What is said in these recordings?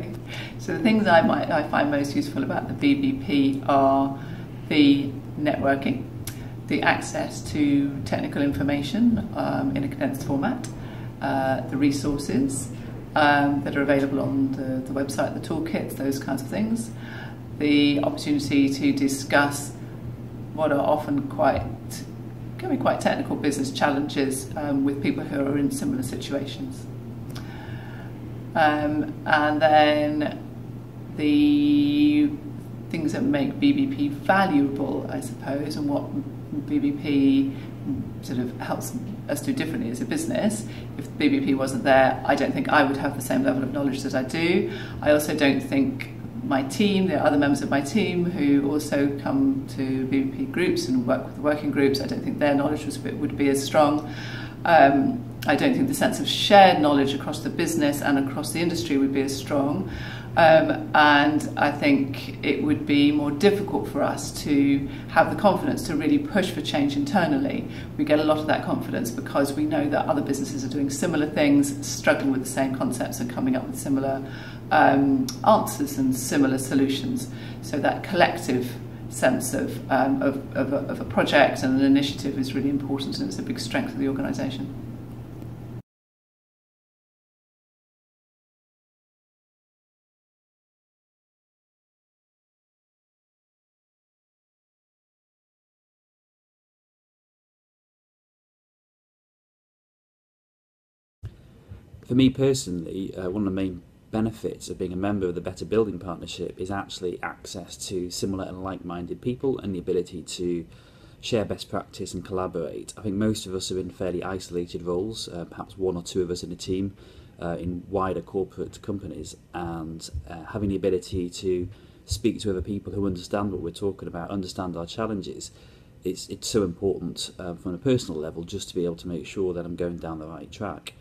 So the things I find most useful about the BBP are the networking, the access to technical information in a condensed format, the resources that are available on the website, the toolkits, those kinds of things, the opportunity to discuss what are often can be quite technical business challenges with people who are in similar situations. And then the things that make BBP valuable, I suppose, and what BBP sort of helps us do differently as a business. If BBP wasn't there, I don't think I would have the same level of knowledge that I do. I also don't think my team, there are other members of my team who also come to BBP groups and work with the working groups, I don't think their knowledge would be as strong. I don't think the sense of shared knowledge across the business and across the industry would be as strong. And I think it would be more difficult for us to have the confidence to really push for change internally. We get a lot of that confidence because we know that other businesses are doing similar things, struggling with the same concepts and coming up with similar answers and similar solutions. So that collective sense of a project and an initiative is really important, and it's a big strength of the organisation. For me personally, one of the main benefits of being a member of the Better Building Partnership is actually access to similar and like-minded people and the ability to share best practice and collaborate. I think most of us are in fairly isolated roles, perhaps one or two of us in a team in wider corporate companies, and having the ability to speak to other people who understand what we're talking about, understand our challenges, it's so important from a personal level just to be able to make sure that I'm going down the right track.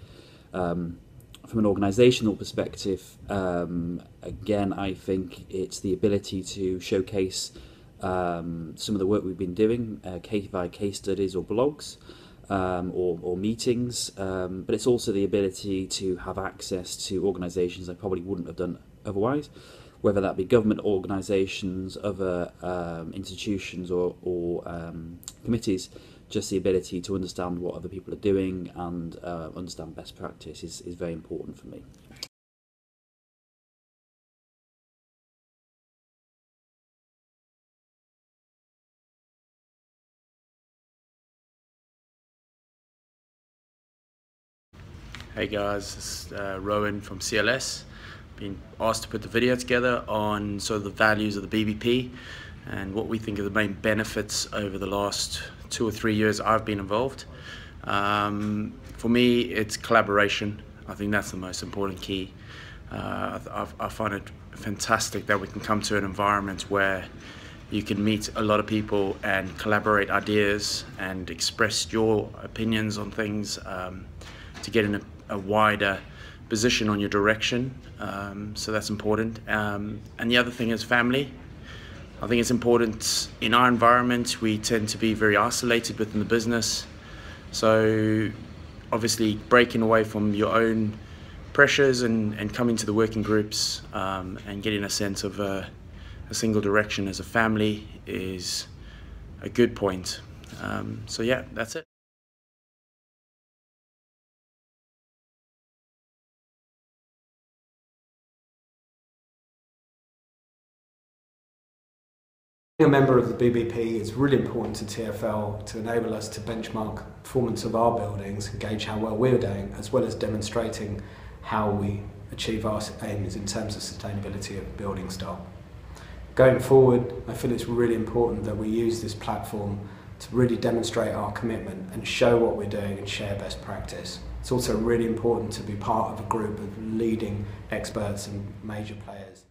From an organisational perspective, again, I think it's the ability to showcase some of the work we've been doing, via case studies or blogs or meetings, but it's also the ability to have access to organisations I probably wouldn't have done otherwise, whether that be government organisations, other institutions or committees. Just the ability to understand what other people are doing and understand best practice is very important for me. Hey guys, this is Rowan from CLS. Been asked to put the video together on sort of the values of the BBP and what we think are the main benefits over the last 2 or 3 years I've been involved. For me, it's collaboration. I think that's the most important key. I find it fantastic that we can come to an environment where you can meet a lot of people and collaborate ideas and express your opinions on things to get in a wider position on your direction. So that's important. And the other thing is family. I think it's important in our environment. We tend to be very isolated within the business. So obviously breaking away from your own pressures and coming to the working groups and getting a sense of a single direction as a family is a good point. So yeah, that's it. Being a member of the BBP is really important to TfL to enable us to benchmark performance of our buildings and gauge how well we're doing, as well as demonstrating how we achieve our aims in terms of sustainability of building stock. Going forward, I feel it's really important that we use this platform to really demonstrate our commitment and show what we're doing and share best practice. It's also really important to be part of a group of leading experts and major players.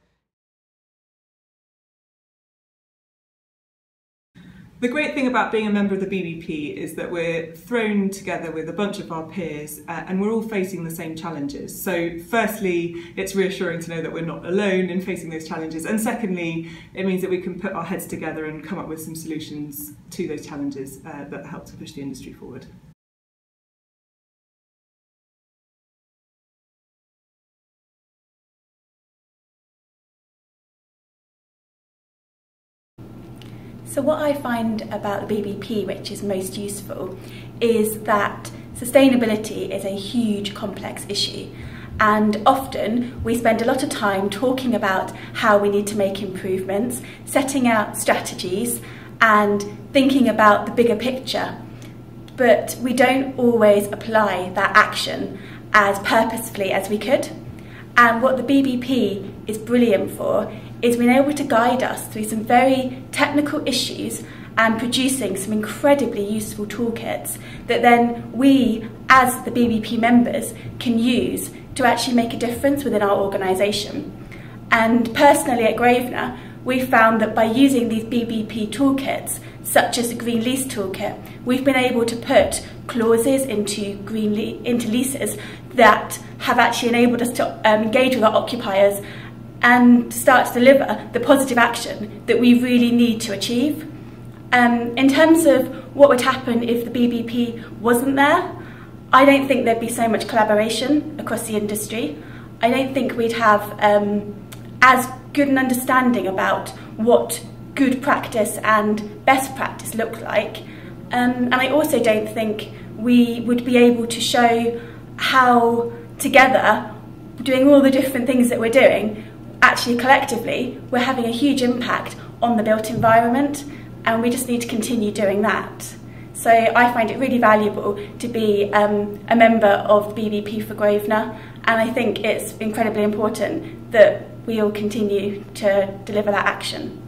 The great thing about being a member of the BBP is that we're thrown together with a bunch of our peers and we're all facing the same challenges. So firstly, it's reassuring to know that we're not alone in facing those challenges. And secondly, it means that we can put our heads together and come up with some solutions to those challenges that help to push the industry forward. So what I find about the BBP which is most useful is that sustainability is a huge complex issue, and often we spend a lot of time talking about how we need to make improvements, setting out strategies and thinking about the bigger picture, but we don't always apply that action as purposefully as we could. And what the BBP is brilliant for is being able to guide us through some very technical issues and producing some incredibly useful toolkits that then we, as the BBP members, can use to actually make a difference within our organisation. And personally at Grosvenor, we found that by using these BBP toolkits, such as the Green Lease Toolkit, we've been able to put clauses into leases that have actually enabled us to engage with our occupiers and start to deliver the positive action that we really need to achieve. In terms of what would happen if the BBP wasn't there, I don't think there'd be so much collaboration across the industry. I don't think we'd have as good an understanding about what good practice and best practice look like. And I also don't think we would be able to show how together, doing all the different things that we're doing, actually collectively, we're having a huge impact on the built environment, and we just need to continue doing that. So I find it really valuable to be a member of BBP for Grosvenor, and I think it's incredibly important that we all continue to deliver that action.